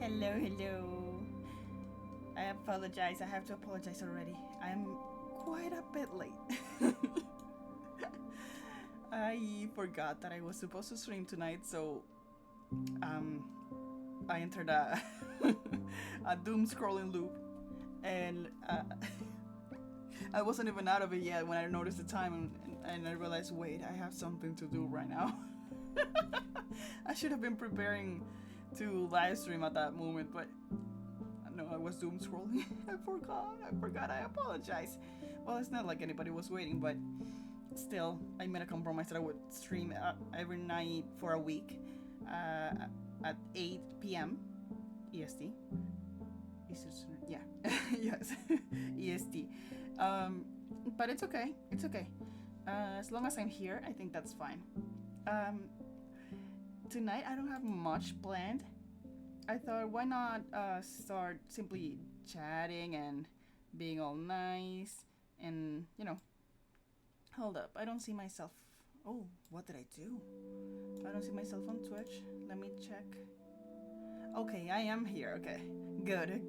Hello, hello. I apologize. I have to apologize already. I'm quite a bit late. I forgot that I was supposed to stream tonight, so I entered a a doom scrolling loop, and I wasn't even out of it yet when I noticed the time, and I realized, wait, I have something to do right now. I should have been preparing to live stream at that moment, but no, I was doom scrolling. I forgot. I apologize. Well, it's not like anybody was waiting, but still, I made a compromise that I would stream every night for a week at 8 p.m. EST. Yeah, yes, EST. But it's okay. It's okay. As long as I'm here, I think that's fine. Tonight I don't have much planned. I thought, why not start simply chatting and being all nice and, hold up. I don't see myself. Oh, what did I do? I don't see myself on Twitch. Let me check. Okay, I am here. Okay, good.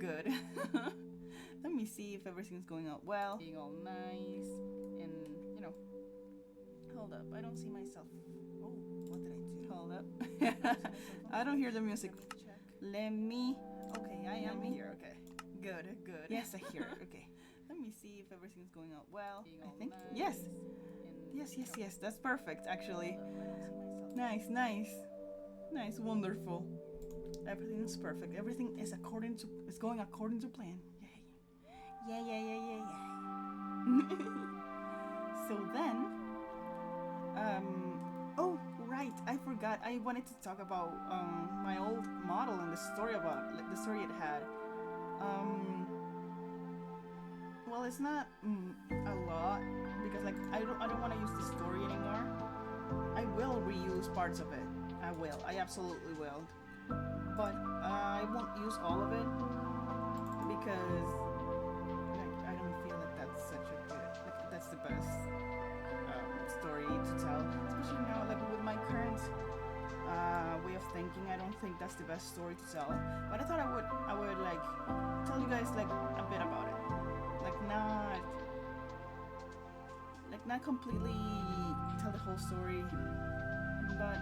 Let me see if everything's going out well. Being all nice and, hold up. I don't see myself. Oh, what did I do? Hold up. I don't hear the music. Let me. Okay, I am here. Okay, good. Yes, I hear it. Okay. Let me see if everything's going out well. I think yes. Yes. That's perfect, actually. Nice. Wonderful. Everything is perfect. Everything is going according to plan. Yay. Yeah. So then, oh right, I forgot. I wanted to talk about my old model and the story it had. Well, it's not a lot because I don't want to use the story anymore. I will reuse parts of it. I absolutely will. But I won't use all of it because I don't feel like that's such a good, that's the best story to tell. Especially now, with my current way of thinking, I don't think that's the best story to tell. But I thought I would tell you guys a bit about it. Not completely tell the whole story, but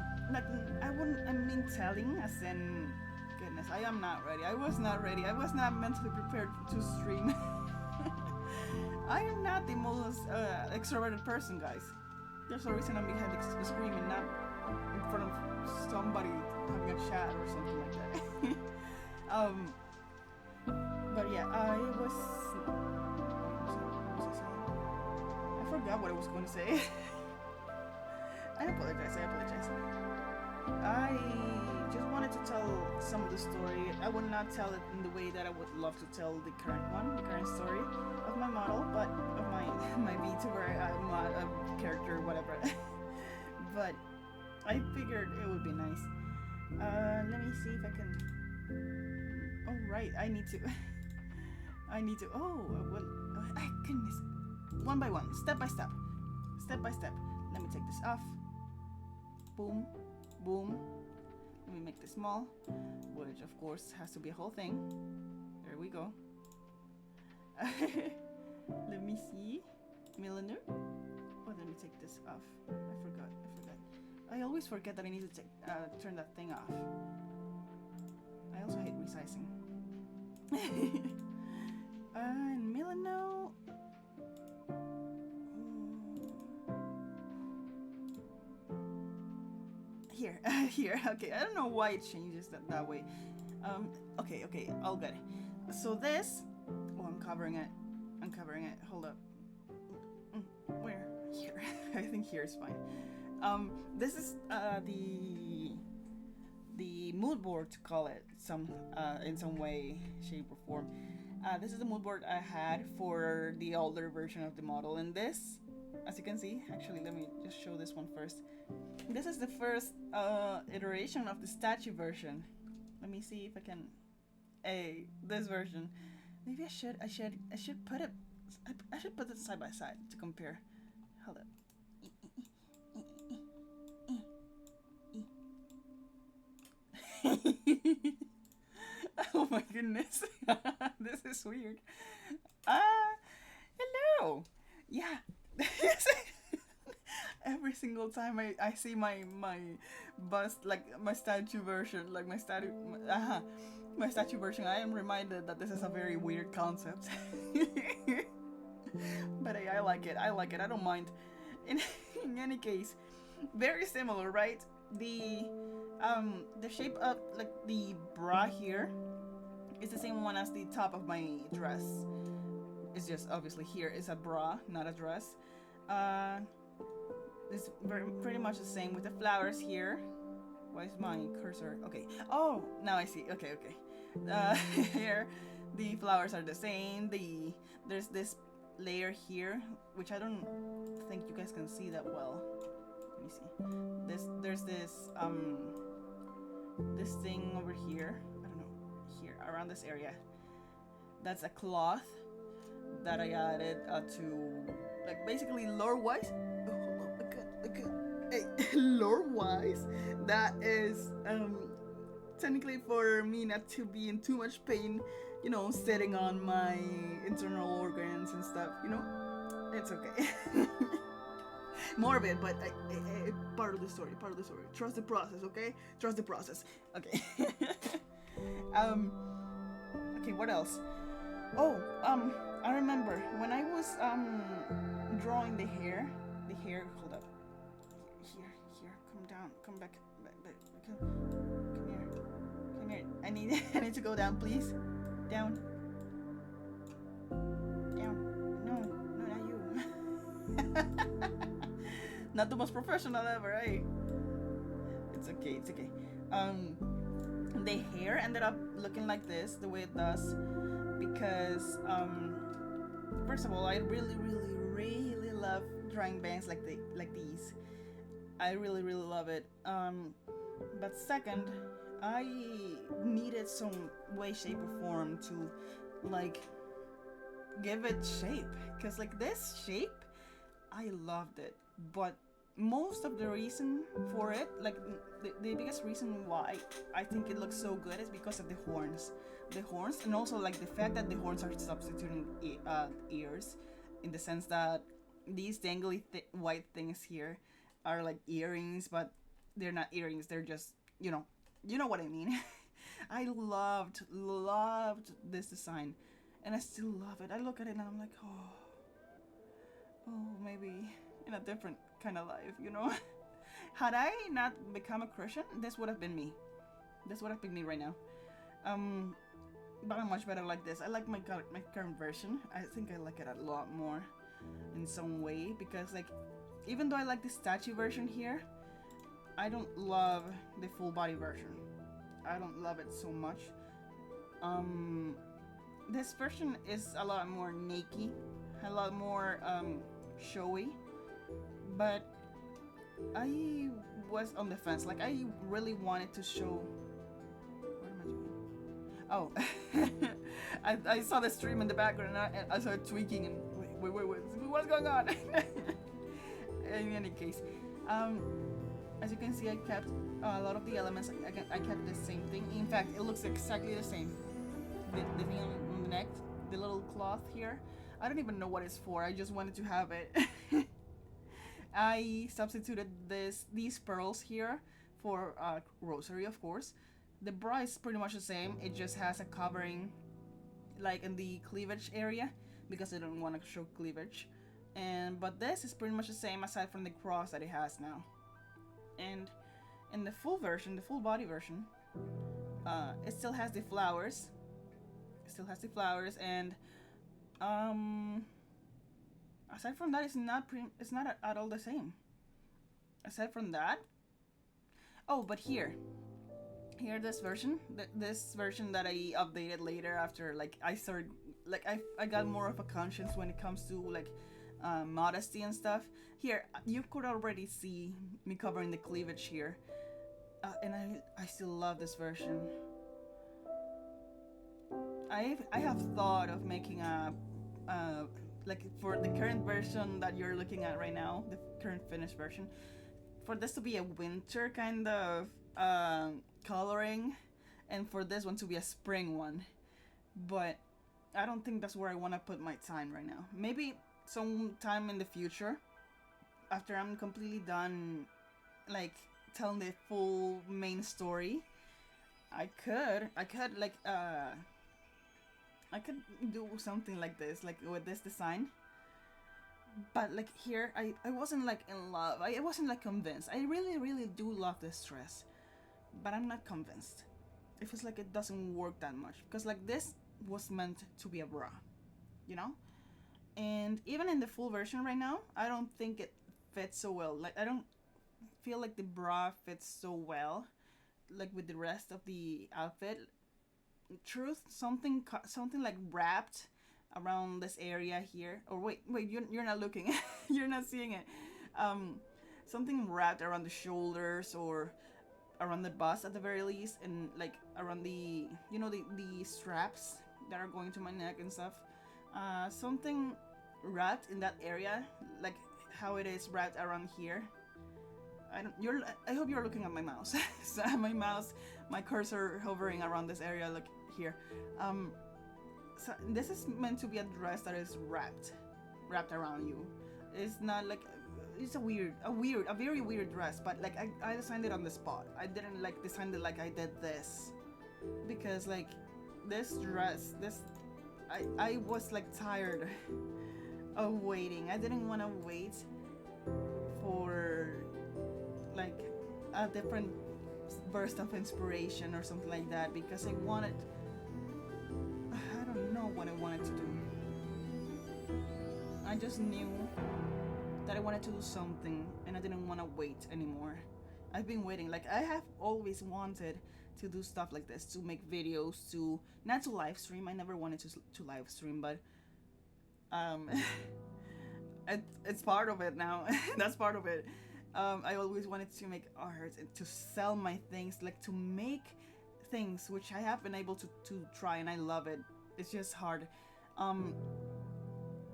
I mean telling as in, goodness, I am not ready. I was not ready. I was not mentally prepared to stream. I am not the most extroverted person, guys. There's a reason I'm behind the screen and not in front of somebody having a chat or something like that. But yeah, I forgot what I was going to say. I apologize. I just wanted to tell some of the story. I would not tell it in the way that I would love to tell the current story of my model, but of my VTuber character, whatever. But I figured it would be nice. Let me see if I can. Oh right, I need to. Oh well, goodness. One by one, step by step. Let me take this off. Boom. Let me make this small, which of course has to be a whole thing. There we go. Let me see. Milliner. Oh, let me take this off. I forgot. I always forget that I need to turn that thing off. I also hate resizing. And Milano. Here. Okay, I don't know why it changes that way. Okay, all good. So this. Oh, I'm covering it. Hold up. Where? Here. I think here is fine. This is the mood board, to call it in some way, shape, or form. This is the mood board I had for the older version of the model, and this, as you can see, actually, let me just show this one first. This is the first iteration of the statue version. Let me see if I can. This version. Maybe I should put it. I should put it side by side to compare. Hold up. my goodness. This is weird. Uh, hello. Yeah. Every single time I see my bust, like my statue version, like my statue version, I am reminded that this is a very weird concept. But I like it. I like it. I don't mind. In, in any case, very similar, right? The shape of like the bra here is the same one as the top of my dress. It's just obviously here is a bra, not a dress. Uh, it's pretty much the same with the flowers here. Why is my cursor? Okay. Oh, now I see. Okay, okay. Here, the flowers are the same. There's this layer here, which I don't think you guys can see that well. Let me see. There's this thing over here. I don't know, here around this area. That's a cloth that I added to, like, basically lore wise. Oh, hey, lore wise, that is technically for me not to be in too much pain, you know, sitting on my internal organs and stuff, you know. It's okay. More of it, but part of the story. Part of the story. Trust the process, okay? Trust the process. Okay. Okay. What else? Oh, I remember when I was drawing the hair. The hair. Hold up. Here. Come down. Come back. Come here. Come here. I need to go down, please. Down. No, not you. Not the most professional ever, eh? It's okay. The hair ended up looking like this, the way it does, because first of all, I really love drawing bangs like these. I really love it. But second, I needed some way, shape, or form to like give it shape, because like this shape, I loved it, but most of the reason for it, like the biggest reason why I think it looks so good is because of the horns, and also like the fact that the horns are substituting ears, in the sense that these dangly white things here are like earrings, but they're not earrings. They're just, you know what I mean. I loved this design, and I still love it. I look at it and I'm like, oh, maybe in a different kind of life, you know. Had I not become a Christian, this would have been me. This would have been me right now. But I'm much better like this. I like my current version. I think I like it a lot more in some way, because like, even though I like the statue version here, I don't love the full body version. I don't love it so much. This version is a lot more naked, a lot more showy, but I was on the fence. Like, I really wanted to show. What am I doing? Oh, I saw the stream in the background and I started tweaking and wait, what's going on? In any case, as you can see, I kept a lot of the elements. I kept the same thing. In fact, it looks exactly the same. The thing on the neck, the little cloth here. I don't even know what it's for. I just wanted to have it. I substituted these pearls here for rosary, of course. The bra is pretty much the same. It just has a covering, like in the cleavage area, because I don't want to show cleavage. But this is pretty much the same, aside from the cross that it has now. And in the full version, the full body version, it still has the flowers. And aside from that, it's not at all the same. Aside from that, oh, but here, this version that I updated later after, like, I started, like, I got more of a conscience when it comes to like modesty and stuff. Here, you could already see me covering the cleavage here, and I still love this version. I have thought of making a like, for the current version that you're looking at right now, the current finished version, for this to be a winter kind of coloring, and for this one to be a spring one. But I don't think that's where I want to put my time right now. Maybe sometime in the future, after I'm completely done, like telling the full main story, I could I could do something like this, like with this design. But like here, I wasn't like in love. I wasn't like convinced. I really do love this dress, but I'm not convinced. It feels like it doesn't work that much because like this was meant to be a bra, you know. And even in the full version right now, I don't think it fits so well. Like I don't feel like the bra fits so well, like with the rest of the outfit. Truth, something like wrapped around this area here. Or wait, you're not looking, you're not seeing it. Um, Something wrapped around the shoulders or around the bust at the very least, and like around the the straps that are going to my neck and stuff. Something wrapped in that area, like how it is wrapped around here. I don't. You're. I hope you're looking at my mouse. So my mouse, my cursor hovering around this area, like here. So this is meant to be a dress that is wrapped around you. It's not like it's a very weird dress. But like I designed it on the spot. I didn't like design it like I did this, because like this dress, I was like tired of waiting. I didn't want to wait for like a different burst of inspiration or something like that, because I don't know what I wanted to do. I just knew that I wanted to do something and I didn't want to wait anymore. I've been waiting. Like I have always wanted to do stuff like this, to make videos, to not to live stream. I never wanted to live stream, but um it's part of it now. That's part of it. I always wanted to make art and to sell my things, like to make things, which I have been able to try, and I love it. It's just hard. Um,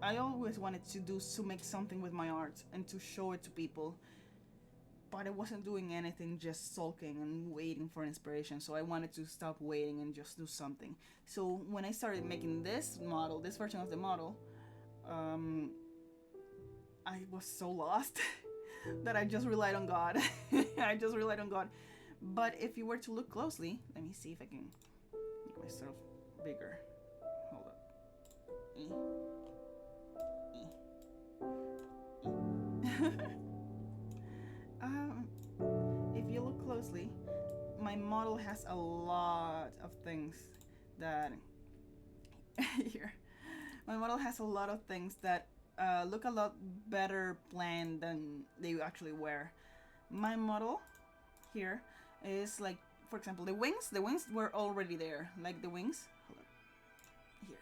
I always wanted to make something with my art and to show it to people, but I wasn't doing anything, just sulking and waiting for inspiration. So I wanted to stop waiting and just do something. So when I started making this model, this version of the model, I was so lost that I just relied on God. I just relied on God. But if you were to look closely, let me see if I can make myself bigger. Hold up. um, if you look closely, my model has a lot of things that here. My model has a lot of things that look a lot better planned than they actually were. My model here is like, for example, the wings. The wings were already there. Like the wings. Hold on. Here.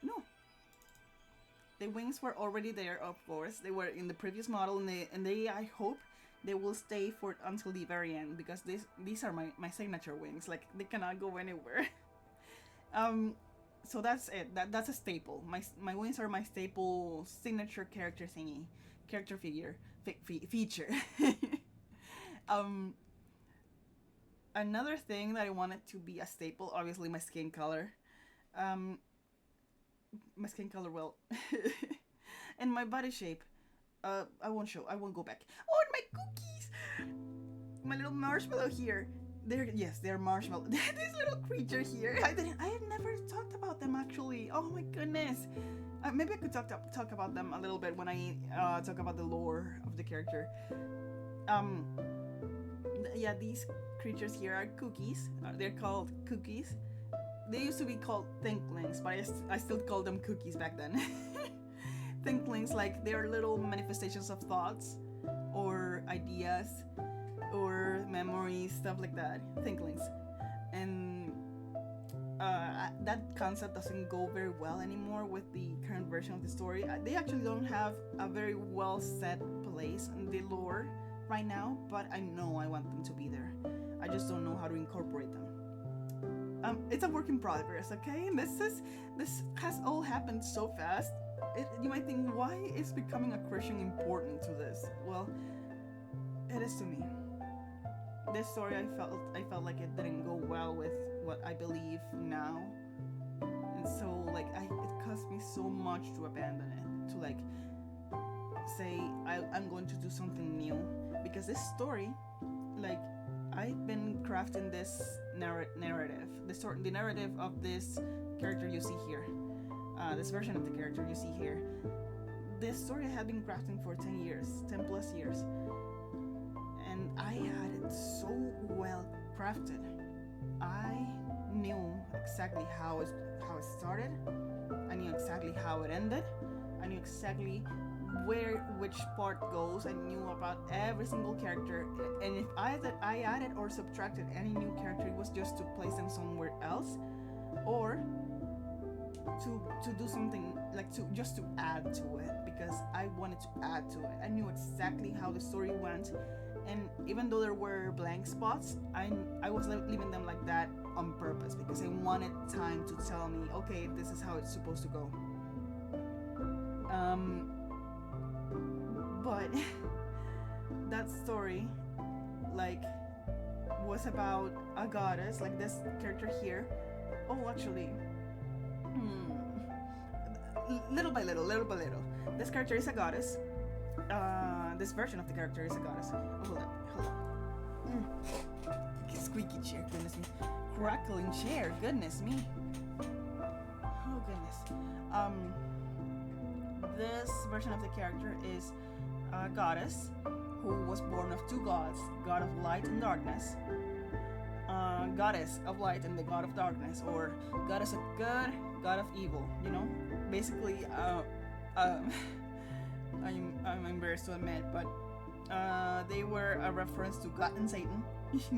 No. The wings were already there. Of course, they were in the previous model, and they I hope they will stay for until the very end, because these are my signature wings. Like they cannot go anywhere. So that's it. That's a staple. My wings are my staple signature character thingy, character figure feature. um, Another thing that I wanted to be a staple, obviously my skin color. Um, my skin color, well, and my body shape. I won't show. I won't go back. Oh, and my cookies. My little marshmallow here. They're marshmallow. This little creature here. I had never talked about them actually. Oh my goodness. Maybe I could talk about them a little bit when I talk about the lore of the character. Yeah, these creatures here are cookies. They're called cookies. They used to be called thinklings, but I still call them cookies back then. Thinklings, like they're little manifestations of thoughts or ideas or memories, stuff like that. Thinklings. And that concept doesn't go very well anymore with the current version of the story. They actually don't have a very well set place in the lore right now, but I know I want them to be there. I just don't know how to incorporate them. It's a work in progress, okay? This has all happened so fast. You might think, why is becoming a Christian important to this? Well, it is to me. this story, I felt like it didn't go well with what I believe now, and so like it cost me so much to abandon it, to like say I'm going to do something new, because this story, like, I've been crafting this narrative, the narrative of this character you see here, this version of the character you see here. This story I have been crafting for 10 years, 10 plus years, and I had it so well crafted. I knew exactly how it started. I knew exactly how it ended. I knew exactly which part goes. I knew about every single character, and if I added or subtracted any new character, it was just to place them somewhere else, or to do something like to add to it, because I wanted to add to it. I knew exactly how the story went, and even though there were blank spots, I was leaving them like that on purpose, because I wanted time to tell me, okay, this is how it's supposed to go. But that story, like, was about a goddess, like this character here. Oh, actually, little by little, this character is a goddess. This version of the character is a goddess. Oh, hold up. Squeaky chair, goodness me. Crackling chair, goodness me. Oh goodness. This version of the character is a goddess who was born of two gods, god of light and darkness. Goddess of light and the god of darkness, or goddess of good, god of evil. You know, basically. I'm embarrassed to admit, but they were a reference to God and Satan.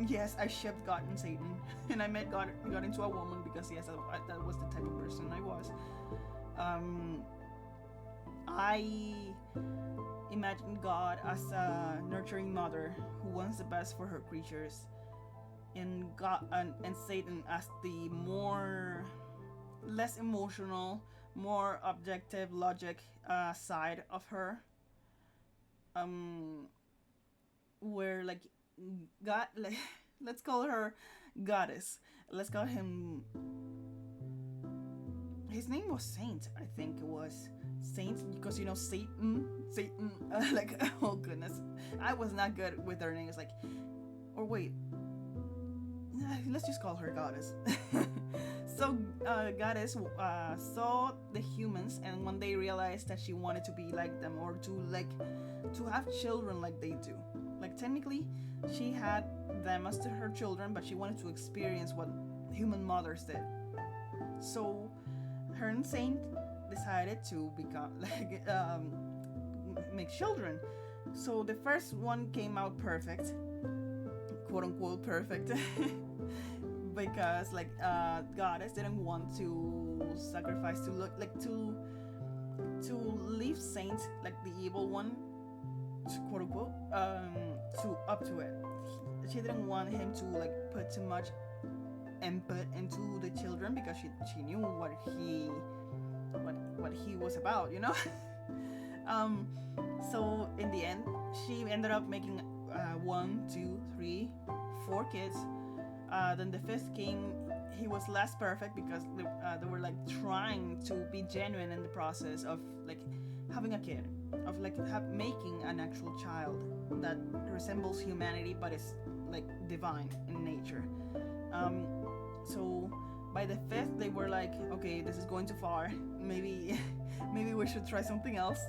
Yes, I shipped God and Satan, and I made God into a woman because yes, that was the type of person I was. I imagined God as a nurturing mother who wants the best for her creatures, and God and Satan as the less emotional, more objective logic side of her, where like God, like, let's call her goddess, let's call him, his name was Saint, I think it was Saint, because you know Satan like, oh goodness, I was not good with their names, like, or wait, let's just call her goddess. So goddess saw the humans, and when they realized that she wanted to be like them, or to have children like they do, like technically she had them as her children, but she wanted to experience what human mothers did. So her and Saint decided to become like make children. So the first one came out perfect, quote unquote perfect. Because like goddess didn't want to sacrifice, to look like to leave Saint, like the evil one, to quote unquote, to up to it. She didn't want him to like put too much input into the children, because she knew what he was about, you know. So in the end, she ended up making 1, 2, 3, 4 kids. Then the fifth came, he was less perfect, because they were like trying to be genuine in the process of like having a kid, of like making an actual child that resembles humanity but is like divine in nature. So by the fifth, they were like, okay, this is going too far. Maybe we should try something else.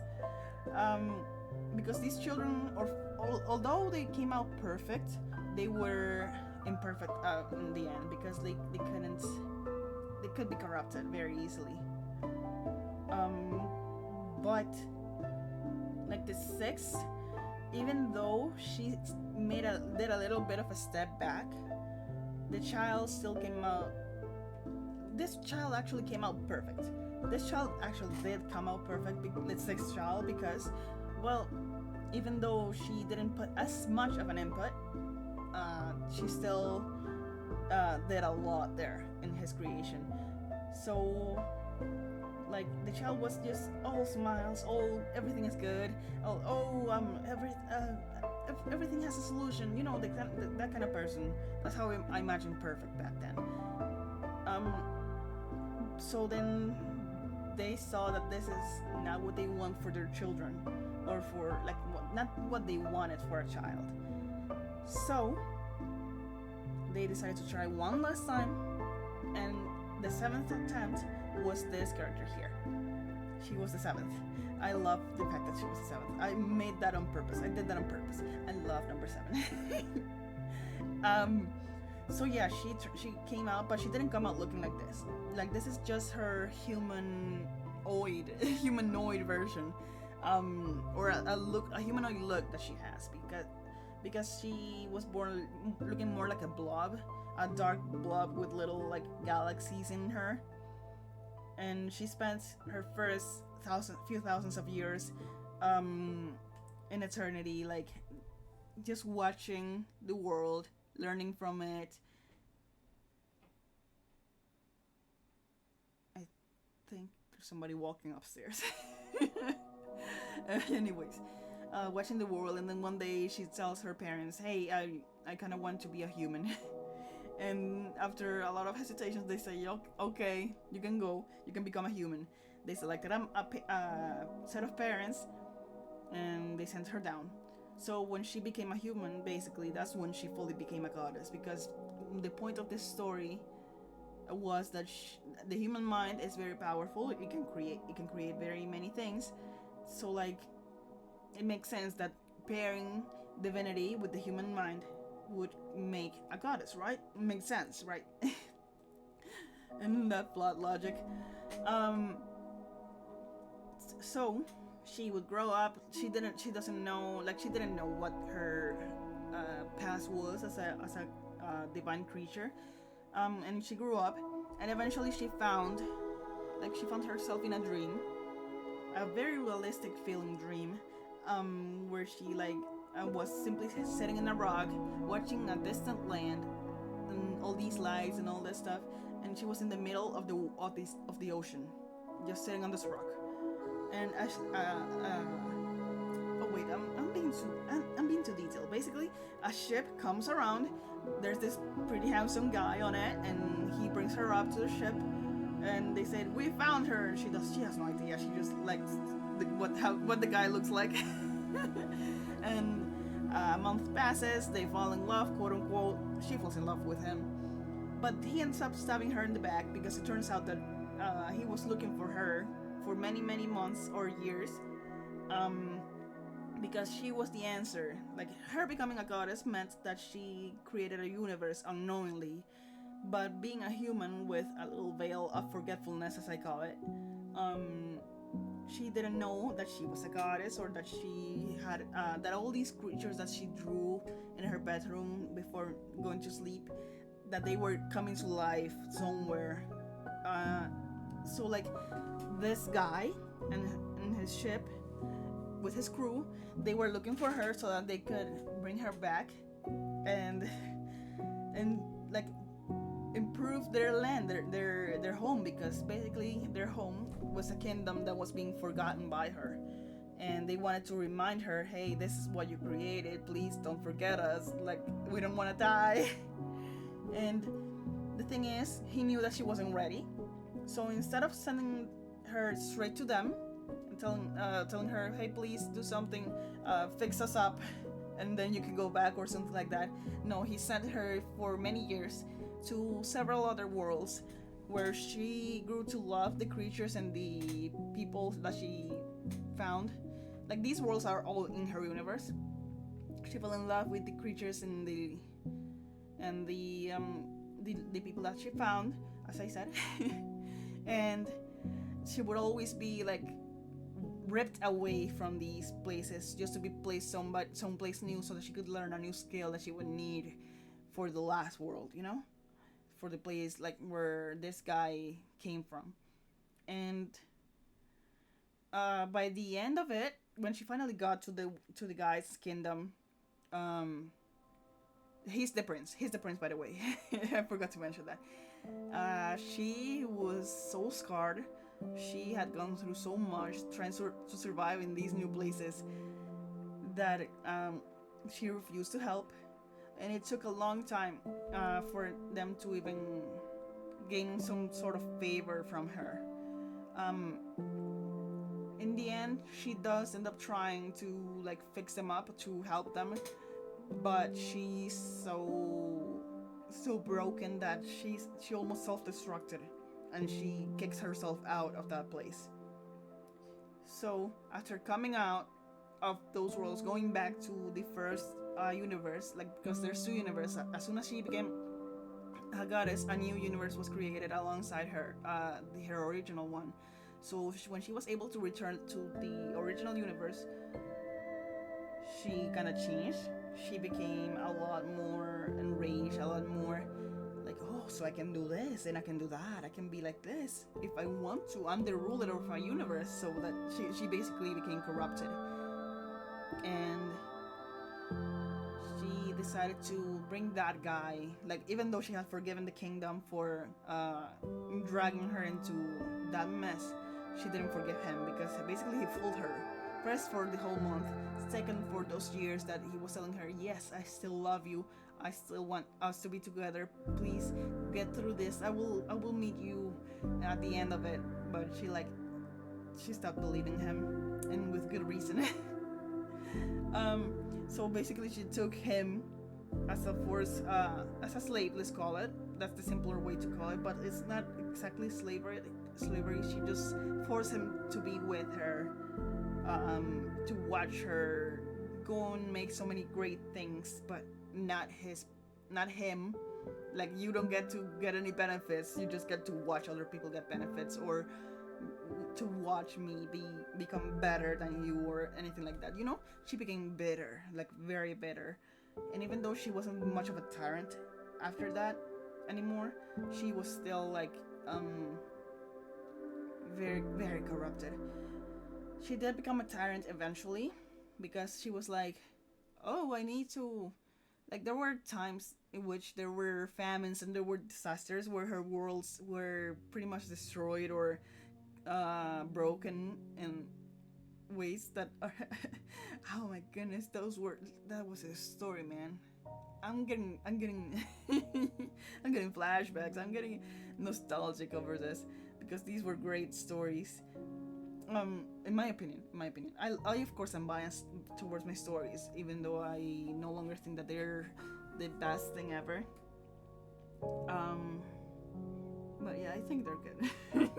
Because these children, although they came out perfect, they were imperfect in the end, because they could be corrupted very easily. But like the sixth, even though she did a little bit of a step back, the child still came out. This child actually came out perfect. This child actually did come out perfect. The sixth child, because, well, even though she didn't put as much of an input, she still did a lot there in his creation. So, like, the child was just all smiles, all everything is good. everything has a solution. You know, that kind of person. That's how I imagined perfect back then. Um, so then they saw that this is not what they want for their children, or for like not what they wanted for a child. So they decided to try one last time, and the seventh attempt was this character here. She was the seventh. I love the fact that she was the seventh. I made that on purpose. I did that on purpose. I love number 7. So yeah, she came out, but she didn't come out looking like this. Like, this is just her humanoid version, or a humanoid look that she has, because she was born looking more like a dark blob with little like galaxies in her, and she spent her first few thousands of years in eternity, like just watching the world, learning from it. I think there's somebody walking upstairs. Anyways, watching the world, and then one day she tells her parents, "Hey, I kind of want to be a human." And after a lot of hesitations, they say, "Okay, you can go. You can become a human." They selected a set of parents, and they sent her down. So when she became a human, basically, that's when she fully became a goddess. Because the point of this story was that the human mind is very powerful. It can create very many things. So like, it makes sense that pairing divinity with the human mind would make a goddess, right? Makes sense, right? And that plot logic. So she would grow up. She didn't know what her past was as a divine creature. And she grew up, and eventually she found herself in a dream, a very realistic feeling dream, where she was simply sitting in a rock, watching a distant land, and all these lights and all this stuff, and she was in the middle of the ocean, just sitting on this rock. And oh wait, I'm being too detailed. Basically, a ship comes around. There's this pretty handsome guy on it, and he brings her up to the ship. And they said, "We found her." And she has no idea. She just likes what the guy looks like. And a month passes. They fall in love, quote unquote. She falls in love with him, but he ends up stabbing her in the back, because it turns out that he was looking for her for many, many months or years, because she was the answer. Like, her becoming a goddess meant that she created a universe unknowingly, but being a human with a little veil of forgetfulness, as I call it, she didn't know that she was a goddess, or that she had that all these creatures that she drew in her bedroom before going to sleep, that they were coming to life somewhere. So like, this guy and his ship with his crew, they were looking for her so that they could bring her back and like improve their land, their home, because basically their home was a kingdom that was being forgotten by her, and they wanted to remind her, "Hey, this is what you created, please don't forget us, like, we don't want to die." And the thing is, he knew that she wasn't ready, so instead of sending her straight to them and telling her, "Hey, please do something, fix us up, and then you can go back," or something like that, no, he sent her for many years to several other worlds, where she grew to love the creatures and the people that she found. Like, these worlds are all in her universe. She fell in love with the creatures and the people that she found, as I said. And she would always be like ripped away from these places just to be placed someplace new, so that she could learn a new skill that she would need for the last world, for the place like where this guy came from. And by the end of it, when she finally got to the guy's kingdom, he's the prince, by the way. I forgot to mention that. She was so scarred. She had gone through so much trying to survive in these new places, that she refused to help, and it took a long time for them to even gain some sort of favor from her. Um, in the end, she does end up trying to like fix them up to help them, but she's so broken that she almost self-destructed, and she kicks herself out of that place. So after coming out of those worlds, going back to the first universe, like because there's two universes. As soon as she became a goddess, a new universe was created alongside her, her original one. So when she was able to return to the original universe, she kind of changed. She became a lot more enraged, a lot more like, oh, so I can do this and I can do that. I can be like this if I want to. I'm the ruler of my universe. So that she basically became corrupted, and she decided to bring that guy. Like, even though she had forgiven the kingdom for dragging her into that mess, she didn't forgive him because basically he fooled her. First for the whole month, second for those years that he was telling her, yes, I still love you, I still want us to be together, please get through this, I will meet you at the end of it. But she stopped believing him, and with good reason. So basically she took him as a force, as a slave, let's call it. That's the simpler way to call it, but it's not exactly slavery. She just forced him to be with her, to watch her go and make so many great things, but not him. Like, you don't get to get any benefits, you just get to watch other people get benefits, or to watch me become better than you, or anything like that. She became bitter, like very bitter. And even though she wasn't much of a tyrant after that anymore, she was still like very, very corrupted. She did become a tyrant eventually, because she was like, oh, I need to, like, there were times in which there were famines and there were disasters where her worlds were pretty much destroyed or broken in ways that are oh my goodness, that was a story, man. I'm getting I'm getting flashbacks. I'm getting nostalgic over this because these were great stories. In my opinion, I of course am biased towards my stories, even though I no longer think that they're the best thing ever. Um, but yeah, I think they're good.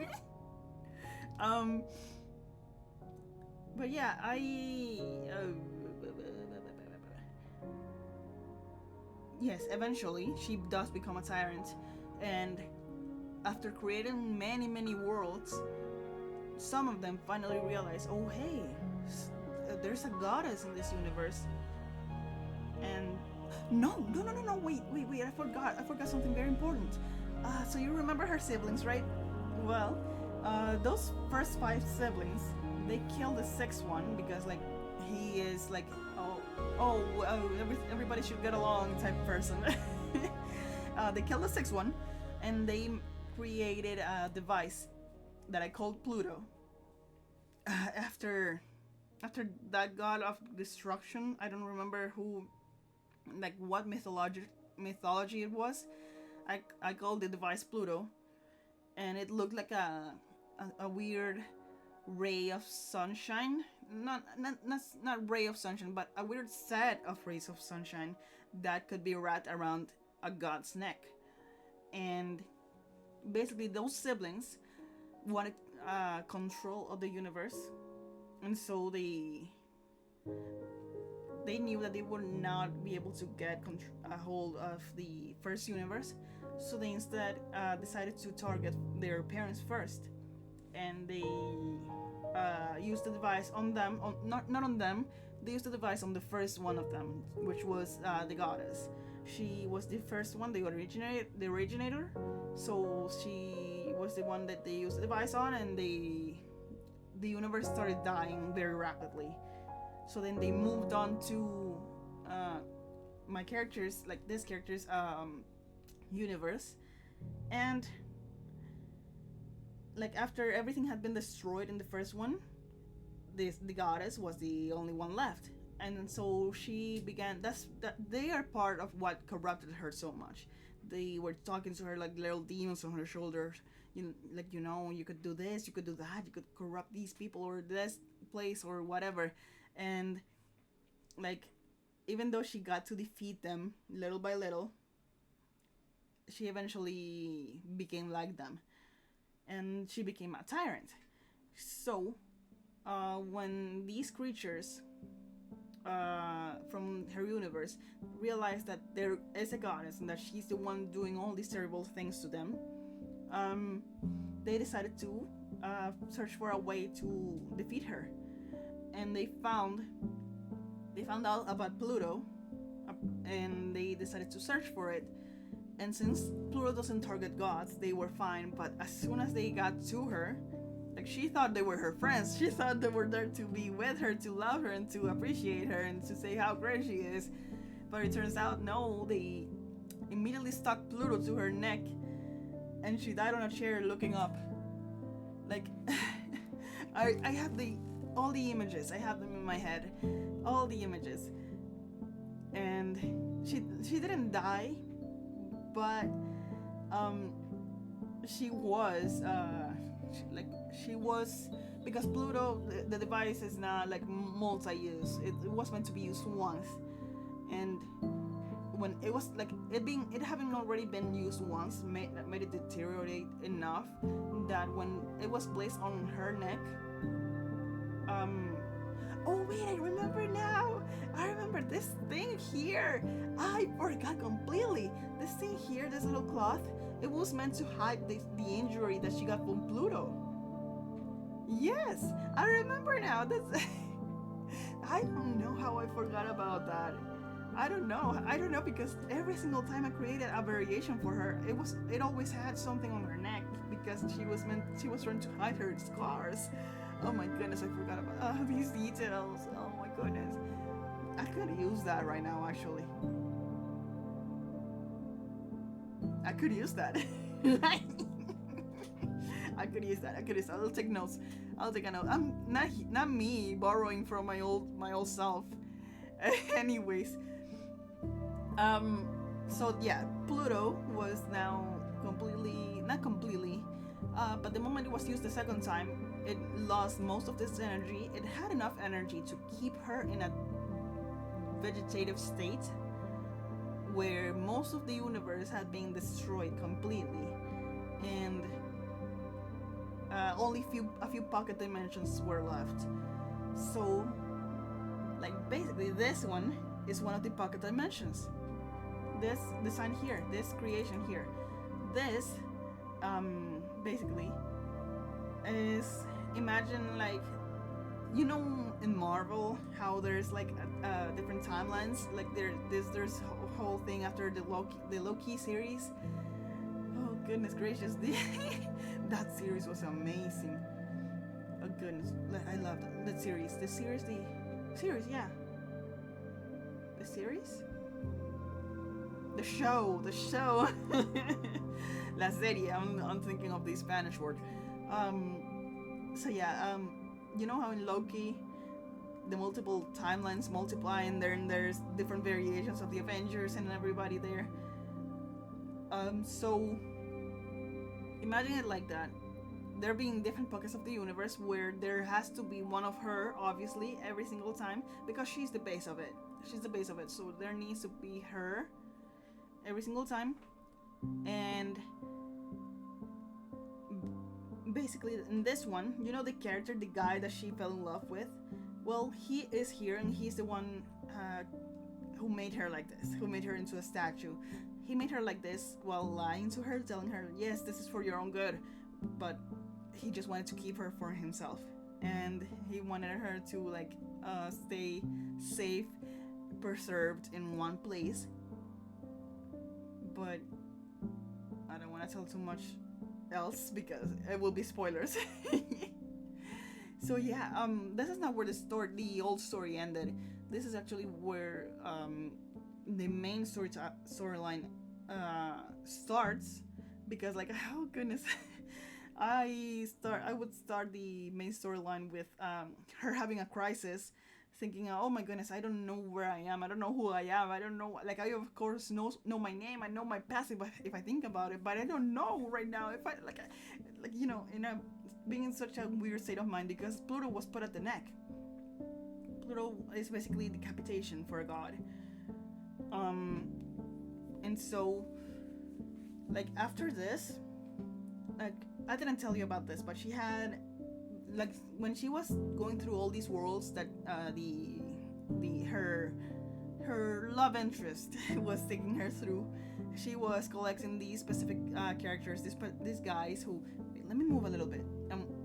um, but yeah, yes, eventually she does become a tyrant, and after creating many, many worlds, some of them finally realize, oh hey, there's a goddess in this universe. And no, wait, I forgot something very important. So you remember her siblings, right? Well, those first five siblings, they killed the sixth one because, like, he is like, everybody should get along type person. They killed the sixth one, and they created a device that I called Pluto. After that god of destruction, I don't remember who, like, what mythology it was. I called the device Pluto, and it looked like a weird ray of sunshine. Not ray of sunshine, but a weird set of rays of sunshine that could be wrapped around a god's neck. And basically, those siblings wanted control of the universe, and so they knew that they would not be able to get a hold of the first universe, so they instead decided to target their parents first, and they used the device on them, not on them. They used the device on the first one of them, which was the goddess. She was the first one, the originator. So she was the one that they used the device on, and the universe started dying very rapidly. So then they moved on to my characters, like this character's universe, and like after everything had been destroyed in the first one, the goddess was the only one left, And so she began. That they are part of what corrupted her so much. They were talking to her like little demons on her shoulders. Like you could do this, you could do that, you could corrupt these people or this place or whatever, and like even though she got to defeat them little by little, she eventually became like them, and she became a tyrant. So, when these creatures from her universe realize that there is a goddess and that she's the one doing all these terrible things to them, um, they decided to search for a way to defeat her, and they found out about Pluto, and they decided to search for it. And since Pluto doesn't target gods, they were fine. But as soon as they got to her, like she thought they were her friends. She thought they were there to be with her, to love her, and to appreciate her, and to say how great she is. But it turns out no, they immediately stuck Pluto to her neck, and she died on a chair looking up. Like, I have all the images. I have them in my head, all the images. And she didn't die, but she was she was, because Pluto, the device is not like multi-use. It was meant to be used once, and when it was like it having already been used once made it deteriorate enough that when it was placed on her neck, oh wait, I remember now. I remember this thing here. I forgot completely. This thing here, this little cloth, it was meant to hide the injury that she got from Pluto. Yes, I remember now. That's I don't know how I forgot about that. I don't know because every single time I created a variation for her, it always had something on her neck because she was trying to hide her scars. Oh my goodness, I forgot about these details. Oh my goodness. I could use that right now, actually. I could use that. I could use that. I'll take notes. I'll take a note. I'm not me borrowing from my old self. Anyways. So yeah, Pluto was now not completely, but the moment it was used the second time, it lost most of this energy. It had enough energy to keep her in a vegetative state where most of the universe had been destroyed completely, and only a few pocket dimensions were left. So, like basically, this one is one of the pocket dimensions. This design here, this creation here, this basically is, imagine like, in Marvel how there's like different timelines, like there's whole thing after the Loki series. Oh goodness gracious, that series was amazing. Oh goodness, I loved that series. The series, yeah. The series? The show. La serie. I'm thinking of the Spanish word. So yeah, you know how in Loki the multiple timelines multiply, and then there's different variations of the Avengers and everybody there. So imagine it like that. There being different pockets of the universe where there has to be one of her, obviously, every single time, because she's the base of it. So there needs to be her every single time. And basically, in this one, the character, the guy that she fell in love with, well, he is here, and he's the one who made her like this, who made her into a statue. He made her like this while lying to her, telling her, yes, this is for your own good, but he just wanted to keep her for himself, and he wanted her to like stay safe, preserved in one place. But I don't want to tell too much else because it will be spoilers. So yeah, this is not where the old story ended. This is actually where the main storyline starts, because like, oh goodness, I would start the main storyline with her having a crisis, thinking, oh my goodness, I don't know where I am. I don't know who I am. I don't know. Like, I of course know my name. I know my past if I think about it, but I don't know right now if I like in a being in such a weird state of mind because Pluto was put at the neck. Pluto is basically decapitation for a god. Um, and so like after this, like I didn't tell you about this, but she had like when she was going through all these worlds that the her love interest was taking her through. She was collecting these specific characters, these guys who. Wait, let me move a little bit.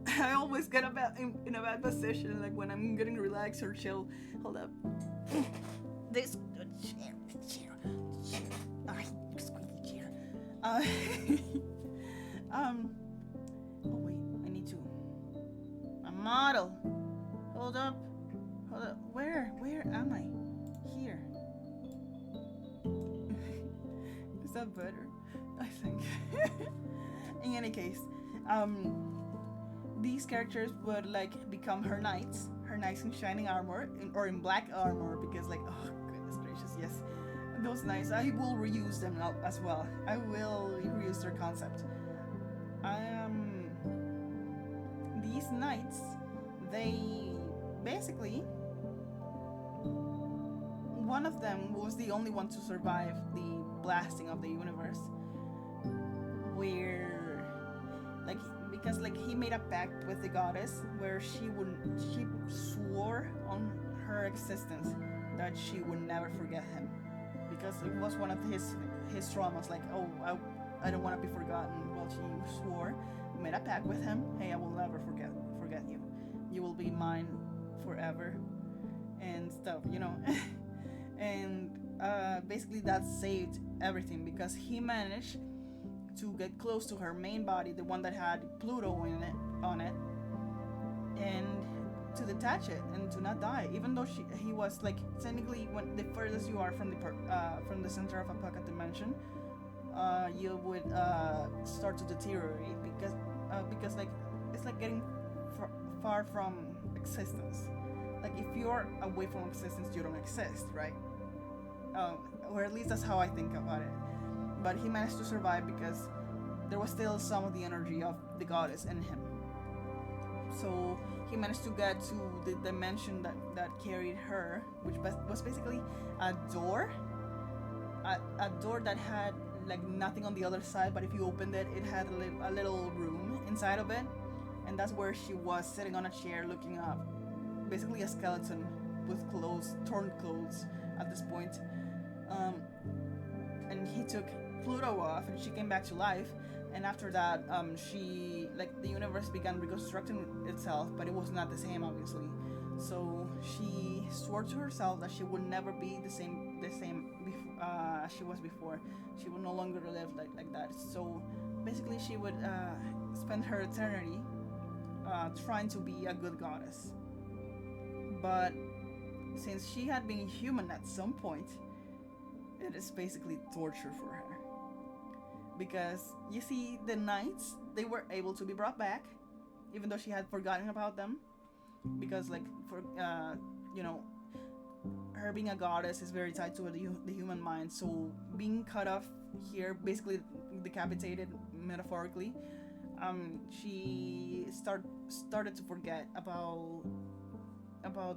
I always get in a bad position, like when I'm getting relaxed or chill. Hold up. This chair. Ay, squeaky chair. Oh wait, I need to. A model. Hold up. Where am I? Here. Is that better? I think. In any case, these characters would like become her knights in shining armor, or in black armor, because like, oh goodness gracious, yes, those knights. I will reuse them as well. I will reuse their concept. These knights, they basically, one of them was the only one to survive the blasting of the universe, where like because like he made a pact with the goddess where she swore on her existence that she would never forget him, because it was one of his traumas, like, oh, I don't want to be forgotten. Well, she swore, made a pact with him, hey, I will never forget you, you will be mine forever and stuff, and basically that saved everything because he managed to get close to her main body, the one that had Pluto on it, and to detach it and to not die, even though he was like technically, when the furthest you are from the center of a pocket dimension, you would start to deteriorate because like it's like getting far from existence. Like if you're away from existence, you don't exist, right? Or at least that's how I think about it. But he managed to survive because there was still some of the energy of the goddess in him. So he managed to get to the dimension that carried her, which was basically a door that had like nothing on the other side, but if you opened it, it had a little room inside of it, and that's where she was sitting on a chair looking up, basically a skeleton with torn clothes at this point. And he took Pluto off, and she came back to life. And after that, she the universe began reconstructing itself, but it was not the same, obviously. So she swore to herself that she would never be the same as she was before. She would no longer live like that. So basically, she would spend her eternity trying to be a good goddess. But since she had been human at some point, it is basically torture for her. Because you see, the knights, they were able to be brought back, even though she had forgotten about them. Because her being a goddess is very tied to the human mind. So being cut off here, basically decapitated metaphorically, she started to forget about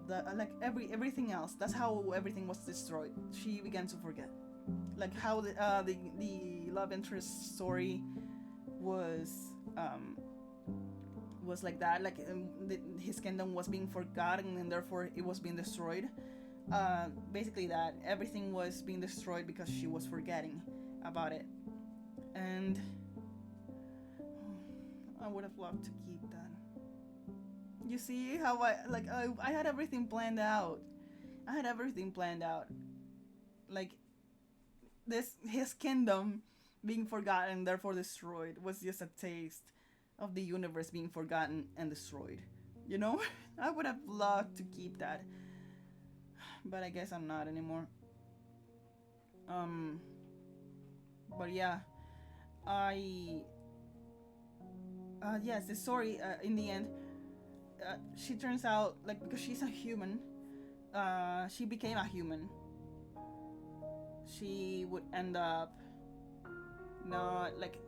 the everything else. That's how everything was destroyed. She began to forget, like how the love interest story was like that. Like his kingdom was being forgotten, and therefore it was being destroyed. Basically, that everything was being destroyed because she was forgetting about it, and I would have loved to keep that. You see how I had everything planned out. Like his kingdom being forgotten, therefore destroyed, was just a taste of the universe being forgotten and destroyed. I would have loved to keep that, but I guess I'm not anymore. But yeah, yes, the story in the end, she turns out, like, because she's a human, she became a human, she would end up not like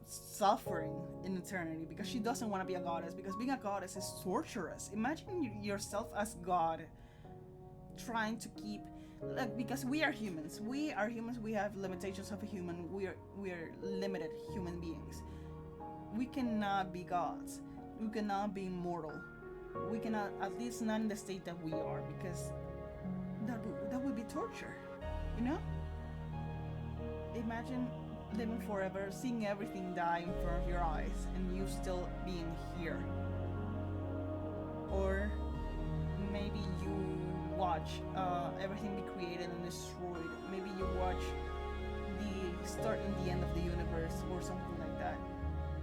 suffering in eternity because she doesn't want to be a goddess, because being a goddess is torturous. Imagine yourself as God trying to keep, like, because we are humans, we have limitations of a human, we are limited human beings. We cannot be gods, we cannot be immortal, we cannot, at least not in the state that we are, because that would be torture, you know. Imagine living forever, seeing everything die in front of your eyes, and you still being here. Or maybe you watch everything be created and destroyed. Maybe you watch the start and the end of the universe, or something like that.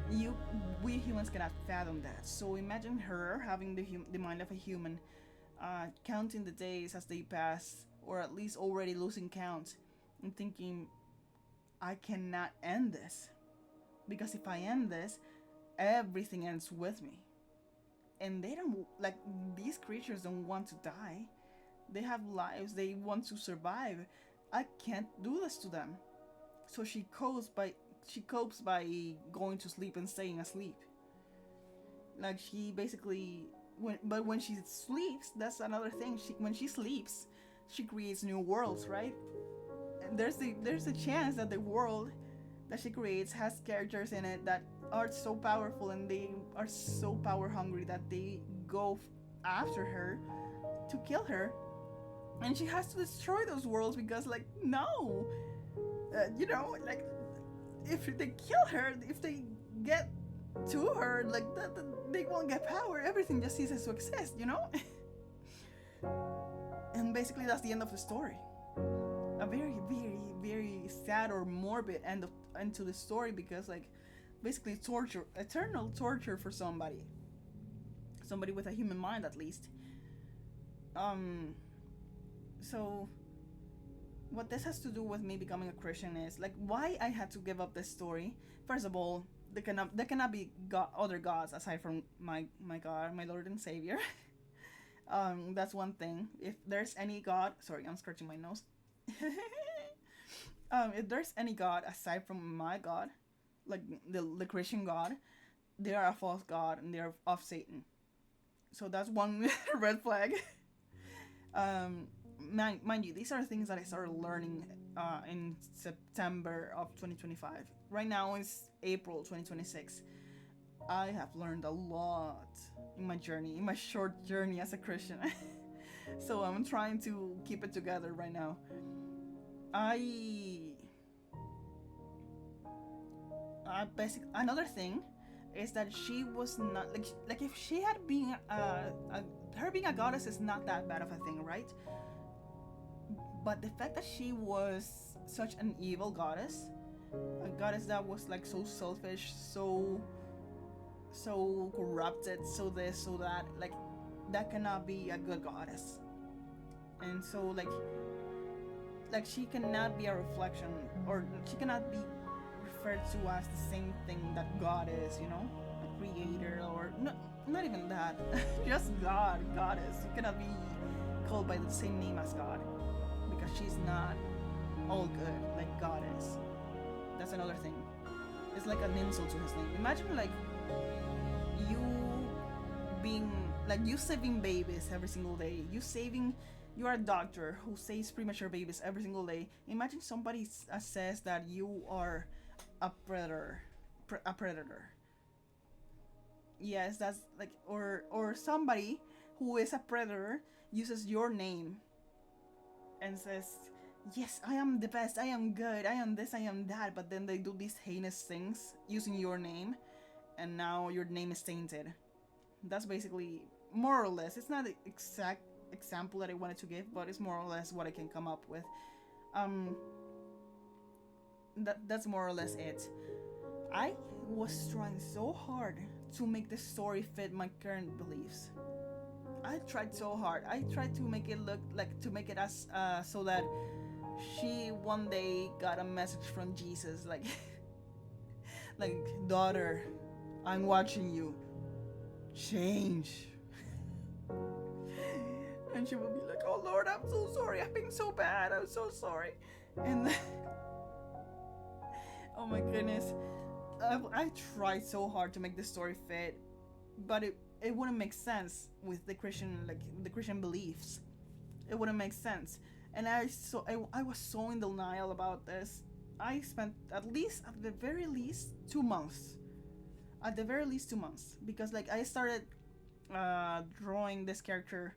You, we humans cannot fathom that. So imagine her having the mind of a human, counting the days as they pass, or at least already losing count, and thinking, I cannot end this. Because if I end this, everything ends with me. And they don't, like, these creatures don't want to die. They have lives, they want to survive. I can't do this to them. So she copes by going to sleep and staying asleep. Like, she basically, when she sleeps, that's another thing. When she sleeps, she creates new worlds, right? There's a chance that the world that she creates has characters in it that are so powerful, and they are so power hungry that they go after her to kill her, and she has to destroy those worlds because, like, no, like, if they kill her, if they get to her, like that, they won't get power. Everything just ceases to exist, you know. And basically, that's the end of the story. A very, very, very sad or morbid end to the story, because, like, basically torture, eternal torture for somebody with a human mind, at least. So what this has to do with me becoming a Christian is, like, why I had to give up this story. First of all, there cannot be other gods aside from my God, my Lord and Savior. That's one thing. If there's any God, sorry, I'm scratching my nose. If there's any God aside from my God, like the Christian God, they are a false God and they are of Satan. So that's one red flag. Mind you, these are things that I started learning in September of 2025. Right now it's April 2026. I have learned a lot in my journey, in my short journey as a Christian. So I'm trying to keep it together right now. I basic Another thing is that she was not like if she had been her being a goddess is not that bad of a thing, right? But the fact that she was such an evil goddess, a goddess that was, like, so selfish, so corrupted, so this, so that, like, that cannot be a good goddess. And so, like she cannot be a reflection, or she cannot be referred to as the same thing that God is, a creator, or no, not even that. Just God, goddess. You cannot be called by the same name as God, because she's not all good like God is. That's another thing. It's like an insult to his name. Imagine, like, you being, like, you saving babies every single day. You are a doctor who saves premature babies every single day. Imagine somebody says that you are a predator. A predator. Yes, that's like, or somebody who is a predator uses your name and says, yes, I am the best, I am good, I am this, I am that, but then they do these heinous things using your name, and now your name is tainted. That's basically, more or less, it's not the exact example that I wanted to give, but it's more or less what I can come up with. That's more or less it. I was trying so hard to make the story fit my current beliefs. I tried so hard. I tried to make it look like, to make it as so that she one day got a message from Jesus, like, like, daughter, I'm watching you. Change. And she will be like, "Oh Lord, I'm so sorry. I've been so bad. I'm so sorry." And oh my goodness, I tried so hard to make the story fit, but it wouldn't make sense with the Christian, like the Christian beliefs. It wouldn't make sense, and I was so in denial about this. I spent at the very least 2 months, at the very least 2 months, because like I started drawing this character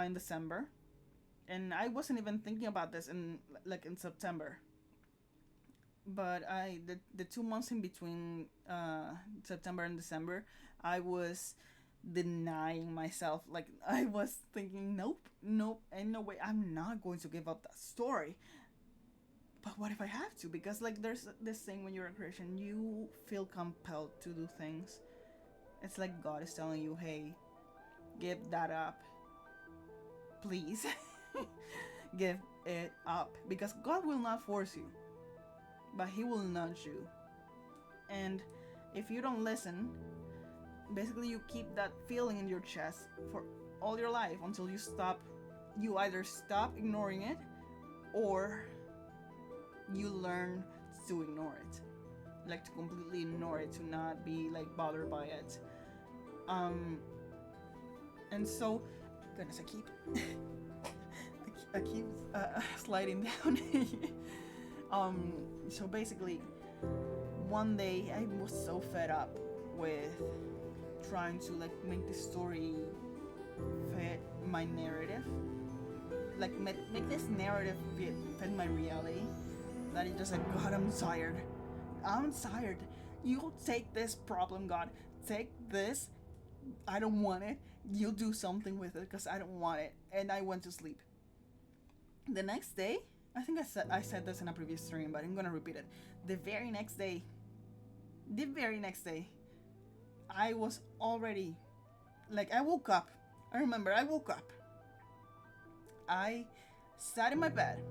in December, and I wasn't even thinking about this in September. But the 2 months in between September and December, I was denying myself. Like I was thinking, nope, nope, ain't no way. I'm not going to give up that story. But what if I have to? Because like there's this thing when you're a Christian, you feel compelled to do things. It's like God is telling you, hey, give that up, please. Give it up, because God will not force you, but He will nudge you. And if you don't listen, basically you keep that feeling in your chest for all your life until you stop. You either stop ignoring it, or you learn to ignore it, like to completely ignore it, to not be like bothered by it. And so, goodness, I keep sliding down. So basically, one day I was so fed up with trying to like make the story fit my narrative, like make this narrative fit my reality, that it just like, God, I'm tired. I'm tired. You take this problem, God. Take this. I don't want it. You do something with it because I don't want it. And I went to sleep. The next day, I think I said this in a previous stream, but I'm gonna repeat it. The very next day, I was already like, I woke up. I remember I woke up. I sat in my bed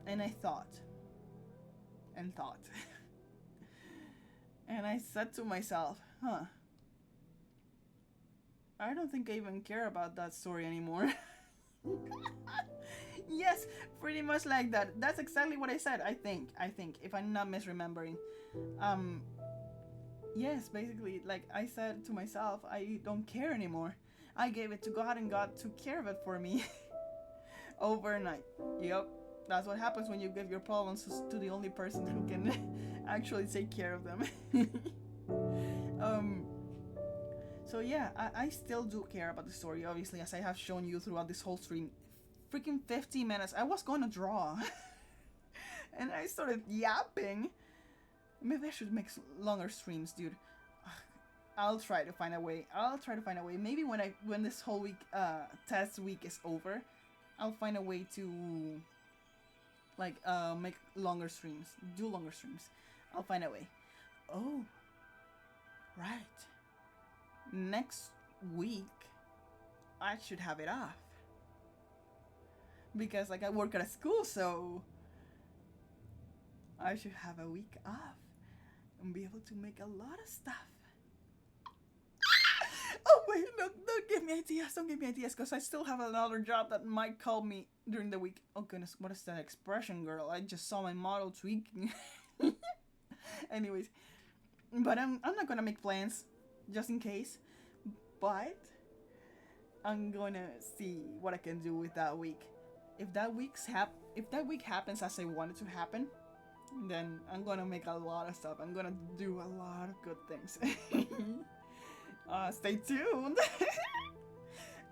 and I thought and thought. And I said to myself, I don't think I even care about that story anymore. Yes, pretty much like that. That's exactly what I said. I think, if I'm not misremembering. Yes, basically, like I said to myself, I don't care anymore. I gave it to God and God took care of it for me. Overnight. Yep. That's what happens when you give your problems to the only person who can actually take care of them. So yeah, I still do care about the story, obviously, as I have shown you throughout this whole stream. Freaking 15 minutes. I was going to draw. And I started yapping. Maybe I should make longer streams, dude. I'll try to find a way. Maybe when this whole week, test week is over, I'll find a way to like make longer streams. Do longer streams. I'll find a way. Oh, right. Next week, I should have it off. Because like I work at a school, so I should have a week off and be able to make a lot of stuff. Oh wait, no, don't give me ideas, because I still have another job that might call me during the week. Oh goodness, what is that expression, girl? I just saw my model tweaking. Anyways, but I'm not gonna make plans, just in case. But I'm gonna see what I can do with that week. If that week happens as I want it to happen, then I'm gonna make a lot of stuff. I'm gonna do a lot of good things. Stay tuned.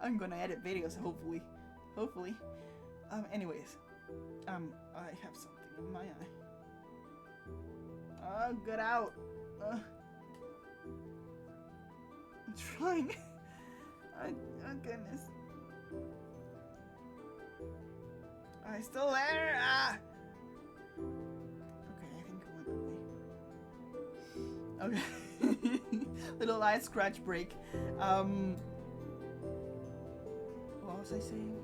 I'm gonna edit videos, hopefully. Anyways, I have something in my eye. Get out. I'm trying. Oh goodness. Are you still there? Okay, I think I went away. Okay. Little eye scratch break. What was I saying?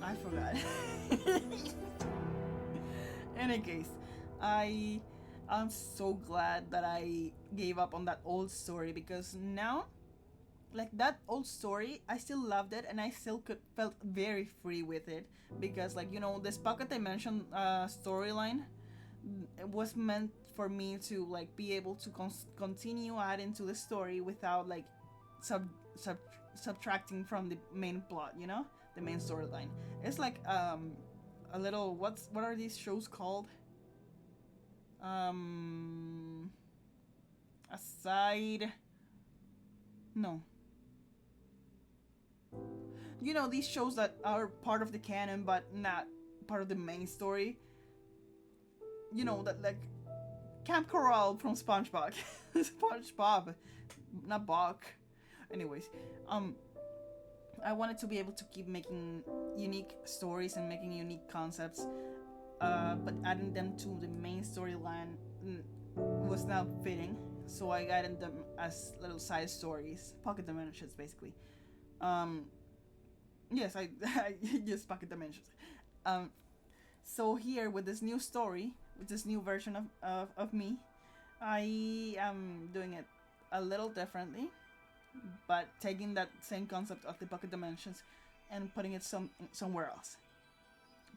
I forgot. In any case, I I'm so glad that I gave up on that old story, because now, like, that old story, I still loved it and I still could felt very free with it, because, like, this pocket dimension storyline, it was meant for me to, like, be able to continue adding to the story without, like, sub, sub subtracting from the main plot, the main storyline. It's like a little, what are these shows called? um Aside, no, these shows that are part of the canon but not part of the main story, that, like, Camp Corral from SpongeBob. SpongeBob, not Bog. Anyways, um I wanted to be able to keep making unique stories and making unique concepts, but adding them to the main storyline was not fitting. So I added them as little side stories, pocket dimensions, basically. Um, yes, I just pocket dimensions. Um, so here with this new story, with this new version of me, I am doing it a little differently, but taking that same concept of the pocket dimensions and putting it somewhere else.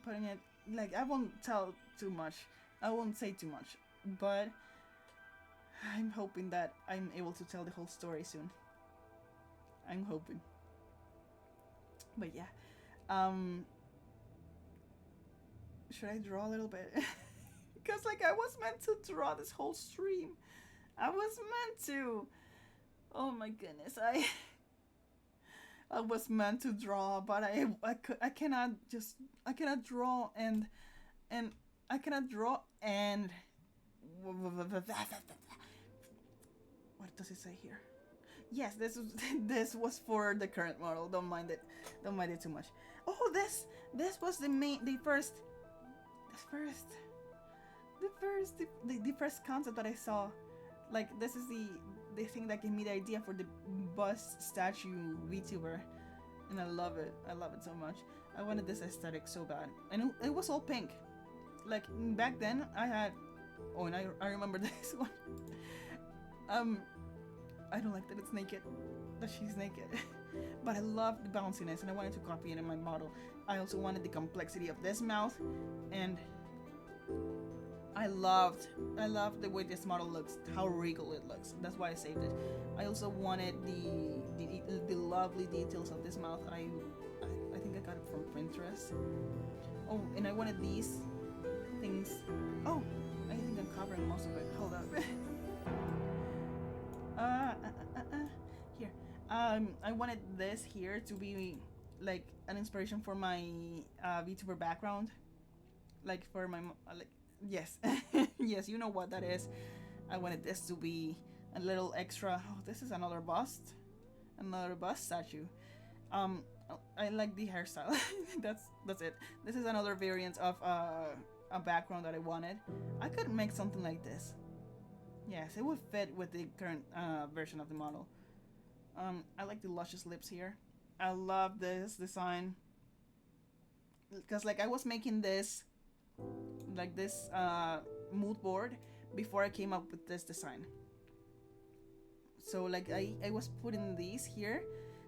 Putting it, like, I won't tell too much. I won't say too much, but I'm hoping that I'm able to tell the whole story soon. I'm hoping. But yeah. Um should I draw a little bit? Because, like, I was meant to draw this whole stream. I was meant to. Oh my goodness. I was meant to draw, but I cannot just, I cannot draw and I cannot draw and what does it say here? Yes, this was this was for the current model. Don't mind it. Don't mind it too much. Oh, this was the first concept that I saw. Like, this is the thing that gave me the idea for the bust statue VTuber, and I love it. I love it so much. I wanted this aesthetic so bad, and it was all pink. Like, back then, I had. Oh, and I remember this one. I don't like that it's naked, that she's naked. But I love the bounciness and I wanted to copy it in my model. I also wanted the complexity of this mouth, and I loved the way this model looks, how regal it looks. That's why I saved it. I also wanted the lovely details of this mouth. I think I got it from Pinterest. Oh, and I wanted these things. Oh, I think I'm covering most of it. Hold up. Here. I wanted this here to be like an inspiration for my VTuber background, like for my like, yes, yes, you know what that is. I wanted this to be a little extra. Oh, this is another bust statue. Um, I like the hairstyle. that's it. This is another variant of a background that I wanted. I could make something like this. Yes, it would fit with the current version of the model. I like the luscious lips here. I love this design because, like, I was making this, like, this mood board before I came up with this design. So, like, I was putting these here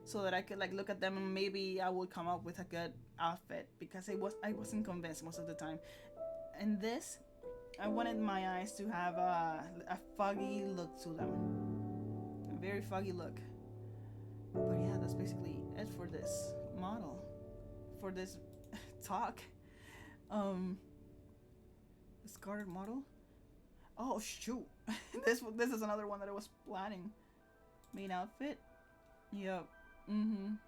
so that I could, like, look at them and maybe I would come up with a good outfit, because I wasn't convinced most of the time. And this, I wanted my eyes to have a foggy look to them, a very foggy look. But yeah, that's basically it for this model, for this talk. Discarded model. Oh shoot, this is another one that I was planning. Main outfit. Yep. Mhm.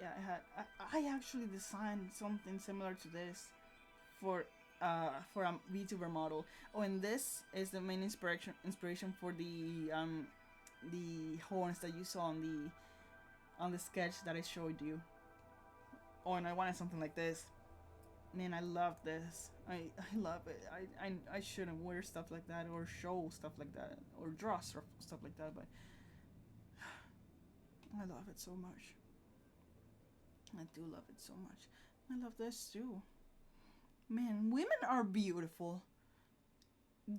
Yeah, I actually designed something similar to this for a VTuber model. Oh, and this is the main inspiration for the horns that you saw on the sketch that I showed you. Oh, and I wanted something like this. Man, I love this. I love it. I shouldn't wear stuff like that or show stuff like that or draw stuff like that, but I love it so much. I do love it so much. I love this too. Man, women are beautiful.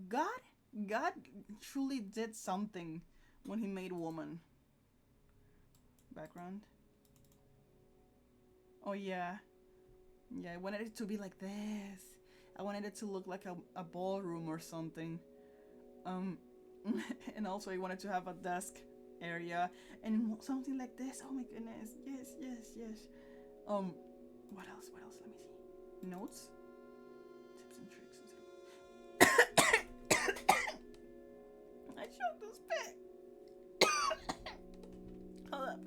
God, God truly did something when He made woman. Background. Oh yeah, yeah. I wanted it to be like this. I wanted it to look like a ballroom or something. Um, and also I wanted to have a desk area and something like this. Oh my goodness. Yes, yes, yes. Um, what else? What else? Let me see. Notes, tips and tricks. I choked this spit. Hold up.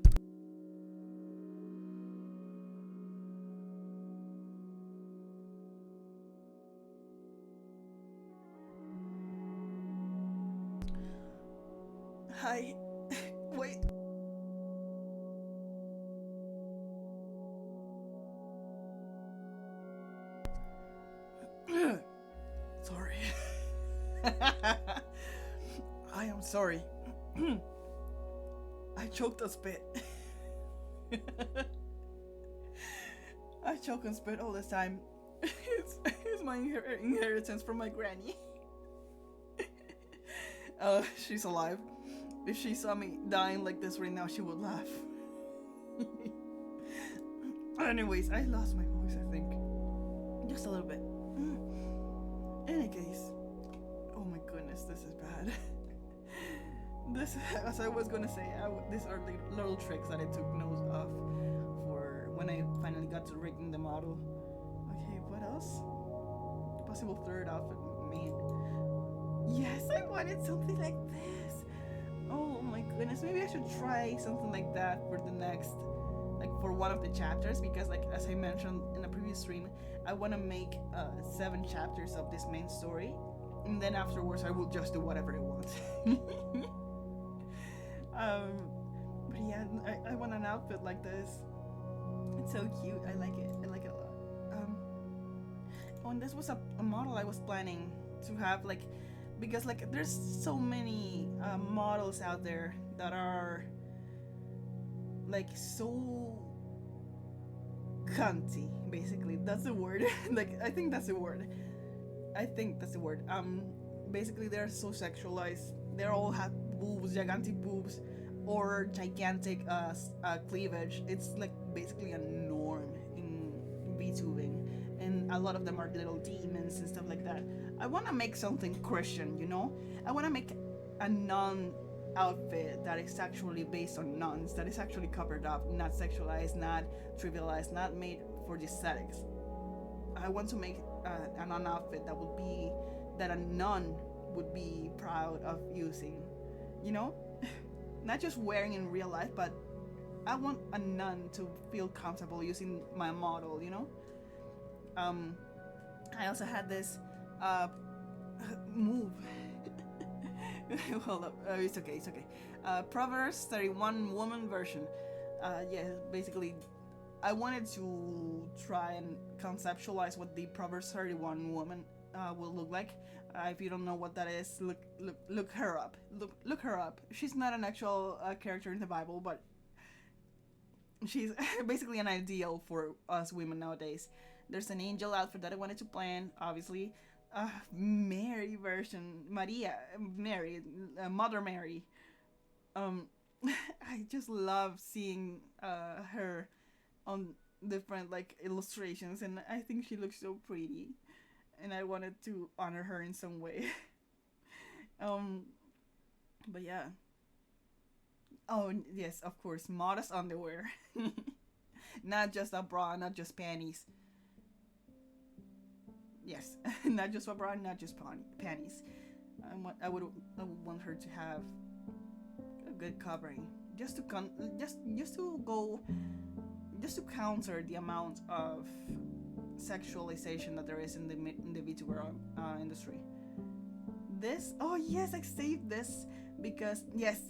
Hi. Wait. Sorry. I am sorry. I choked a spit. I choke and spit all the time. It's my inheritance from my granny. She's alive. If she saw me dying like this right now, she would laugh. Anyways, I lost my voice, I think. Just a little bit. Any case. Oh my goodness, this is bad. This, as I was gonna say, these are the little tricks that I took notes of for when I finally got to rigging the model. Okay, what else? Possible third outfit, man. Yes, I wanted something like this. Oh my goodness, maybe I should try something like that for the next, like for one of the chapters, because like as I mentioned in a previous stream, I want to make 7 chapters of this main story, and then afterwards I will just do whatever I want. But yeah, I want an outfit like this. It's so cute. I like it. I like it a lot. Oh, and this was a model I was planning to have, like, because like there's so many models out there that are like so cunty. Basically, that's the word. Like, I think that's the word. I think that's the word. Basically, they're so sexualized. They all have boobs, gigantic boobs, or gigantic cleavage. It's like basically a norm in VTubing, and a lot of them are little demons and stuff like that. I want to make something Christian, you know. I want to make a nun outfit that is actually based on nuns, that is actually covered up, not sexualized, not trivialized, not made for the aesthetics. I want to make a nun outfit that would be that a nun would be proud of using, you know, not just wearing in real life, but I want a nun to feel comfortable using my model, you know. I also had this move. Hold up, it's okay, it's okay. Proverbs 31 woman version. Yeah, basically, I wanted to try and conceptualize what the Proverbs 31 woman will look like. If you don't know what that is, look her up. Look her up. She's not an actual character in the Bible, but she's basically an ideal for us women nowadays. There's an angel outfit that I wanted to plan, obviously. Mary version, Mary, Mother Mary. I just love seeing her on different like illustrations, and I think she looks so pretty, and I wanted to honor her in some way. um, but yeah. Oh yes, of course, modest underwear, not just a bra, not just panties. Yes, not just a bra, not just panties. I would want her to have a good covering, just to just to go, just to counter the amount of sexualization that there is in the VTuber industry. This, oh yes, I saved this because yes,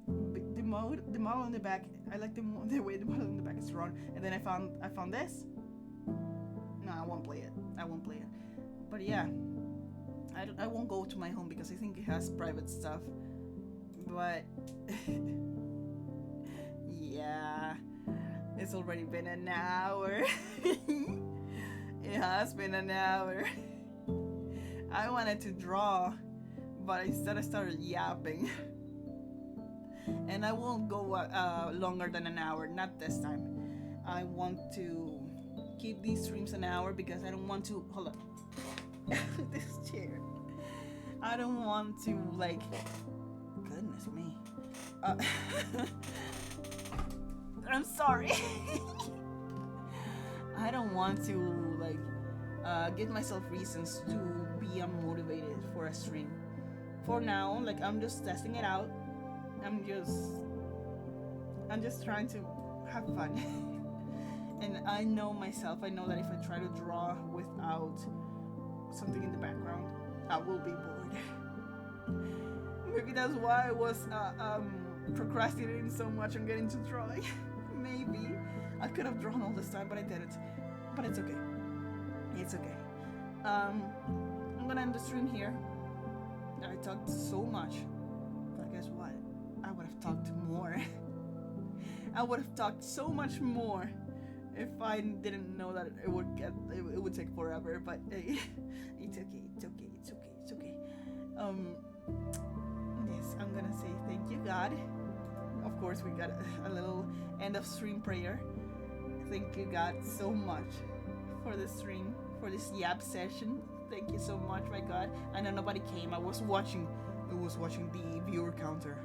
the model in the back. I like the way the model in the back is drawn, and then I found this. No, I won't play it. I won't play it. But yeah, I won't go to my home because I think it has private stuff. But yeah, it's already been an hour. It has been an hour. I wanted to draw, but instead I started yapping. And I won't go longer than an hour, not this time. I want to keep these streams an hour because I don't want to. Hold on. This chair. I don't want to, like. Goodness me. I'm sorry. I don't want to, like, give myself reasons to be unmotivated for a stream. For now, like, I'm just testing it out. I'm just trying to have fun. And I know myself, I know that if I try to draw without something in the background, I will be bored. Maybe that's why I was procrastinating so much on getting to drawing. Maybe I could have drawn all this time, but I didn't. But it's okay. It's okay. I'm gonna end the stream here. I talked so much, but guess what? I would have talked more. I would have talked so much more if I didn't know that it would take forever. But it's okay. It's okay. It's okay. It's okay. Yes, I'm gonna say thank you, God. Of course, we got a little end of stream prayer. Thank you, God, so much for the stream, for this yap session. Thank you so much, my God. I know nobody came. I was watching the viewer counter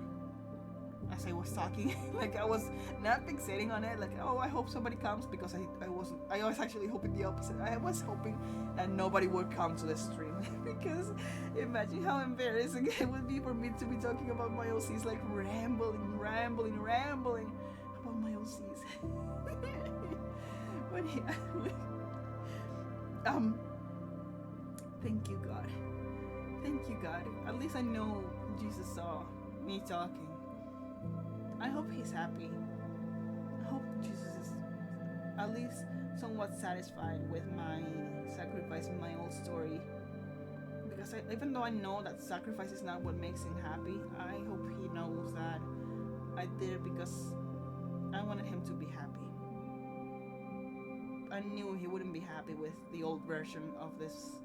as I was talking. Like, I was not fixating on it. Like, oh, I hope somebody comes, because I was actually hoping the opposite. I was hoping that nobody would come to the stream because imagine how embarrassing it would be for me to be talking about my OCs, like rambling about my OCs. But yeah. Thank you, God. Thank you, God. At least I know Jesus saw me talking. I hope he's happy. I hope Jesus is at least somewhat satisfied with my sacrifice in my old story. Because even though I know that sacrifice is not what makes him happy, I hope he knows that I did it because I wanted him to be happy. I knew he wouldn't be happy with the old version of this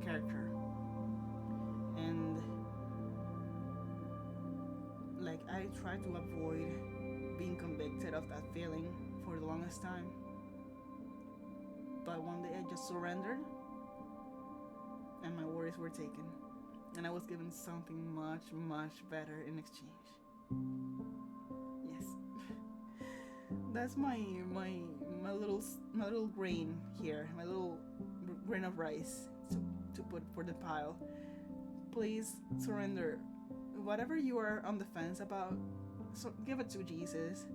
character. And like, I tried to avoid being convicted of that feeling for the longest time. But one day I just surrendered, and my worries were taken, and I was given something much, much better in exchange. Yes. That's my little grain here, my little grain of rice to put for the pile. Please surrender. Whatever you are on the fence about, so give it to Jesus.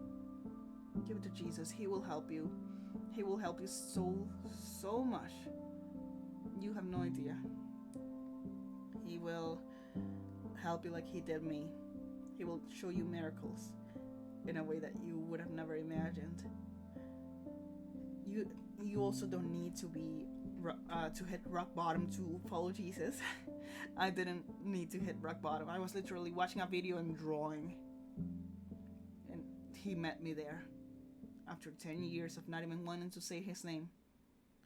Give it to Jesus. He will help you. He will help you so much. You have no idea. He will help you like he did me. He will show you miracles in a way that you would have never imagined. You also don't need to be to hit rock bottom to follow Jesus. I didn't need to hit rock bottom. I was literally watching a video and drawing, and he met me there. After 10 years of not even wanting to say his name,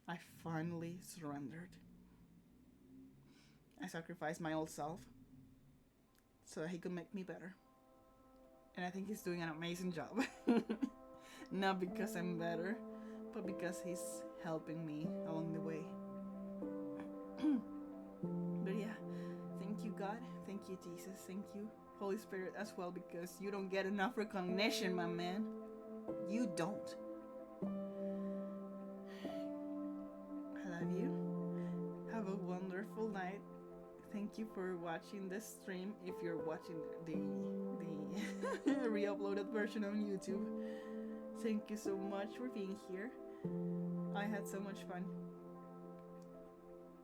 I finally surrendered. I sacrificed my old self so that he could make me better. And I think he's doing an amazing job. Not because I'm better, but because he's helping me along the way. But yeah, thank you, God. Thank you, Jesus. Thank you, Holy Spirit, as well, because you don't get enough recognition, my man. You don't. I love you. Have a wonderful night. Thank you for watching this stream. If you're watching the re-uploaded version on YouTube, thank you so much for being here. I had so much fun,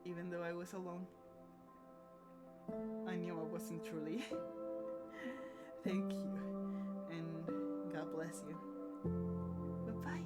even though I was alone. I knew I wasn't truly. Thank you, and God bless you. Bye-bye.